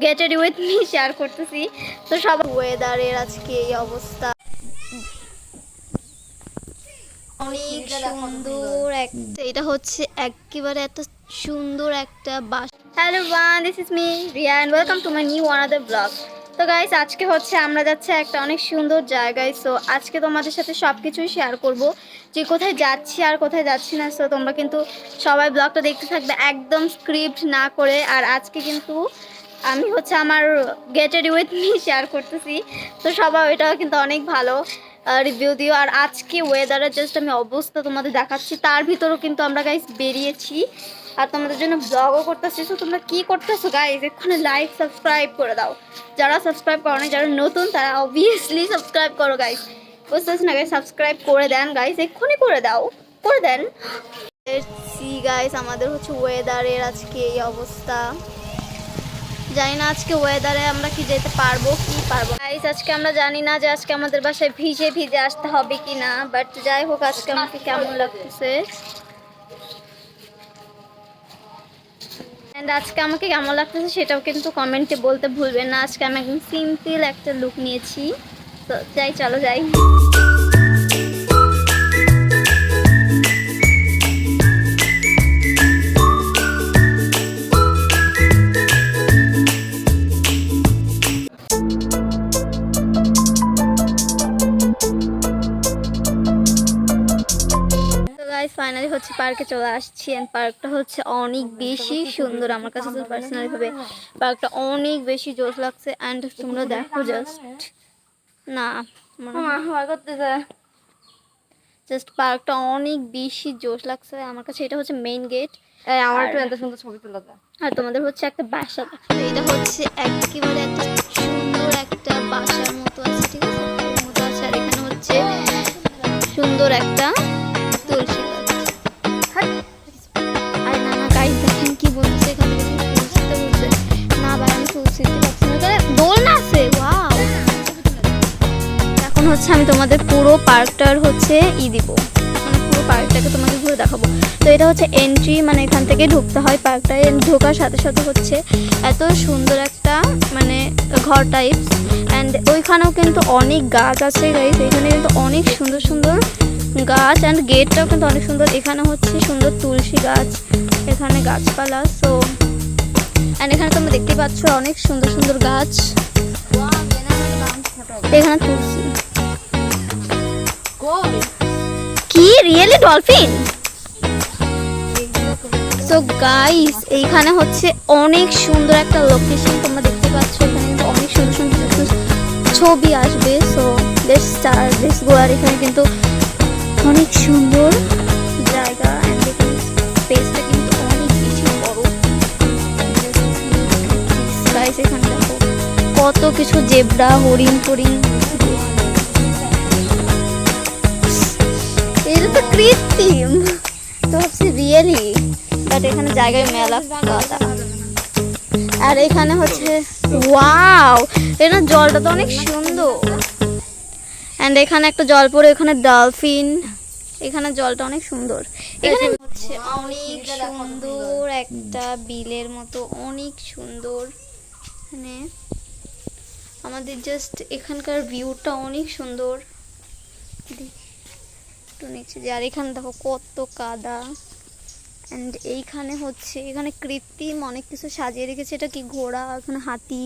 Gated with me share করতেছি। তো সব ওয়েদারের আজকে এই অবস্থা, অনেক সুন্দর একটা, এটা হচ্ছে একেবারে এত সুন্দর একটা bus. Hello one, this is me Riya and welcome to my new another blog. তো গাইস, আজকে হচ্ছে আমরা যাচ্ছি একটা অনেক সুন্দর জায়গায়। সো আজকে তোমাদের সাথে সব কিছুই শেয়ার করব, যে কোথায় যাচ্ছি আর কোথায় যাচ্ছি না। সো তোমরা কিন্তু সবাই ব্লগটা দেখতে থাকবে একদম স্ক্রিপ্ট না করে। আর আজকে কিন্তু আমি হচ্ছে আমার গেটেড উইথ মি শেয়ার করতেছি। তো সবাই ওইটাও কিন্তু অনেক ভালো রিভিউ দিও। আর আজকে ওয়েদারের জাস্ট আমি অবস্থা তোমাদের দেখাচ্ছি, তার ভিতরেও কিন্তু আমরা গাইস বেরিয়েছি আর তোমাদের জন্য ব্লগও করতেছি। তো তোমরা কি করতেছো গাইস? এক্ষুনি লাইক সাবস্ক্রাইব করে দাও, যারা সাবস্ক্রাইব করো না, যারা নতুন তারা অবভিয়াসলি সাবস্ক্রাইব করো গাইস। বুঝতেছি না গাইস, সাবস্ক্রাইব করে দেন গাইস, এক্ষুনি করে দাও, করে দেন। সি গাইস, আমাদের হচ্ছে ওয়েদারের আজকে এই অবস্থা। জানি না আজকে ওয়েদারে আমরা কি যেতে পারবো কি পারবো গাইস। আজকে আমরা জানি না যে আজকে আমাদের বাসায় ভিজে ভিজে আসতে হবে কি না, বাট যাই হোক আজকে আমাকে কেমন লাগতেছে এন্ড আজকে আমাকে কেমন লাগতেছে সেটাও কিন্তু কমেন্টে বলতে ভুলবেন না। আজকে আমি একদম সিম্পল একটা লুক নিয়েছি। তো যাই, চলো যাই। ফাইনালি হচ্ছে পার্কে চলে আসছি এন্ড পার্কটা হচ্ছে অনেক বেশি সুন্দর। আমার কাছে তো পার্সোনালি ভাবে পার্কটা অনেক বেশি জোশ লাগছে। এন্ড তোমরা দেখো জাস্ট, না জাস্ট পার্কটা অনেক বেশি জোশ লাগছে আমার কাছে। এটা হচ্ছে মেইন গেট, আমার তো এত সুন্দর ছবি তোলা যায়। আর তোমাদের হচ্ছে একটা বাসা। এটা হচ্ছে একেবারে একটা সুন্দর একটা বাসার মতো আছে, ঠিক আছে, মতো আছে। আর এখানে হচ্ছে সুন্দর একটা তুলসী গাছ। আরে না না গাইস, দেখেন কি বলছে এখানে, তুলসীতে বলছে না ভাই, আমি তুলসীতে পাচ্ছি না, দোল না আছে। ওয়াও, এখন হচ্ছে আমি তোমাদের পুরো পার্কটার হচ্ছে দিব, মানে পুরো পার্কটাকে তোমাদের ঘুরে দেখাবো। তো এটা হচ্ছে এন্ট্রি, মানে এখান থেকে ঢুকতে হয় পার্কটায়। ঢোকার সাথে সাথে হচ্ছে এত সুন্দর একটা মানে ঘর টাইপস। অ্যান্ড ওইখানেও কিন্তু অনেক গাছ আছে গাইস, এখানে কিন্তু অনেক সুন্দর সুন্দর গাছ। অ্যান্ড গেটটাও কিন্তু অনেক সুন্দর। এখানে হচ্ছে সুন্দর তুলসী গাছ, এখানে গাছপালা। সো অ্যান্ড এখানে তোমরা দেখতে পাচ্ছ অনেক সুন্দর সুন্দর গাছ। এখানে তুলসী কি রিয়েলি ডলফিন। সো গাইস, এইখানে হচ্ছে অনেক সুন্দর একটা লোকেশন তোমরা দেখতে পাচ্ছ। এখানে কিন্তু অনেক সুন্দর সুন্দর ছবি আসবে। So let's start, let's go. আর এখানে কিন্তু অনেক সুন্দর জায়গা অ্যান্ড এখানে স্পেসটা কিন্তু অনেক বেশি বড় গাইস। এখানে দেখো কত কিছু, জেব্রা, হরিণ ফরিণ, এটা তো কৃত্রিম, তো হচ্ছে রিয়েলি, বাট এখানে জায়গায় মেলা কথা। আর এখানে হচ্ছে ওয়াও, এটা জলটা তো অনেক সুন্দর। অ্যান্ড এখানে একটা জল পড়ে, এখানে ডলফিন, এখানে জলটা অনেক সুন্দর। এখানে হচ্ছে অনেক সুন্দর একটা বিলের মতো, অনেক সুন্দর। মানে আমাদের জাস্ট এখানকার ভিউটা অনেক সুন্দর। একটু নিচে যে, আর এখানে দেখো কত কাদা। অ্যান্ড এইখানে হচ্ছে, এখানে কৃত্রিম অনেক কিছু সাজিয়ে রেখেছে। এটা কি ঘোড়া, এখানে হাতি,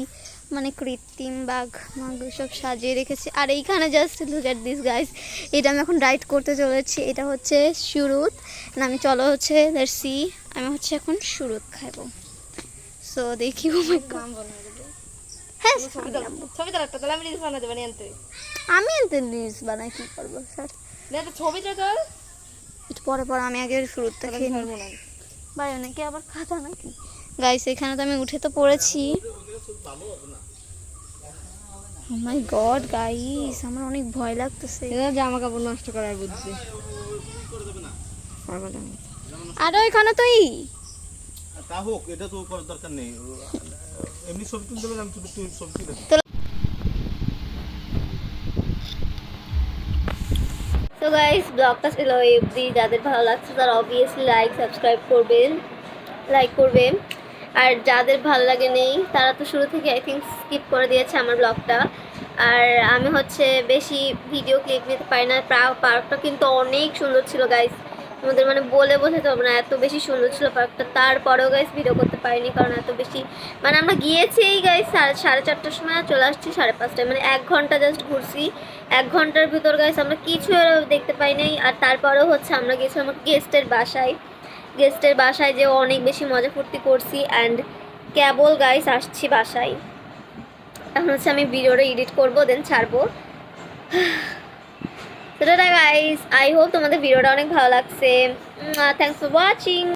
মানে কৃত্রিম বাঘ মাঘ সব সাজিয়ে রেখেছে। আর এইখানে just look at this guys, এটা আমি এখন রাইড করতে চলেছি। এটা হচ্ছে সুরুত, না আমি চলো হচ্ছে লেটস সি, আমি হচ্ছে এখন সুরুত খাইবো। সো দেখি। ও মাই গড, হ্যাঁ আমি এনতে রিলস বানাই, কি করবো স্যার, ছবিটা তোর একটু পরে পরে, আমি আগে শুরুটা খেয়ে নেব। ভাই অনেকে আবার খাতা নাকি গাইস। এখানে তো আমি উঠে তো পড়েছি। ও মাই গড গাইস, আমার অনেক ভয় লাগতেছে। এটা জামা কাপড় নষ্ট করার বুদ্ধি। আর ওইখানে তো তা হোক, এটা তো করার দরকার নেই, এমনি ছবি তুলতে হবে, আমি ছবি তুলে। তো গাইস, ব্লগটা ছিল এই অবধি। যাদের ভালো লাগছে তারা অবভিয়াসলি লাইক সাবস্ক্রাইব করবেন, লাইক করবেন। আর যাদের ভালো লাগে নেই তারা তো শুরু থেকে আই থিঙ্ক স্কিপ করে দিয়েছে আমার ব্লগটা। আর আমি হচ্ছে বেশি ভিডিও ক্লিপ নিতে পারি না। পার্কটা কিন্তু অনেক সুন্দর ছিল গাইস, আমাদের মানে বলে বোঝাতে হবে না, এত বেশি সুন্দর ছিল পার্কটা। তারপরেও গাইস ভিডিও করতে পারিনি কারণ এত বেশি মানে আমরা গিয়েছি গাইস 4:30টার সময়, চলে আসছি 5:30টায়, মানে 1 ঘন্টা জাস্ট ঘুরছি। 1 ঘন্টার ভিতর গাইস আমরা কিছু দেখতে পাই নাই। আর তারপরেও হচ্ছে আমরা গেছিলাম গেস্টের বাসায় যে অনেক বেশি মজা ফুর্তি করছি। অ্যান্ড কেবল গাইস আসছি বাসায়, এখন হচ্ছে আমি ভিডিওটা এডিট করবো দেন ছাড়বো। সেটা গাইস, আই হোপ তোমাদের ভিডিওটা অনেক ভালো লাগছে। Thanks for watching.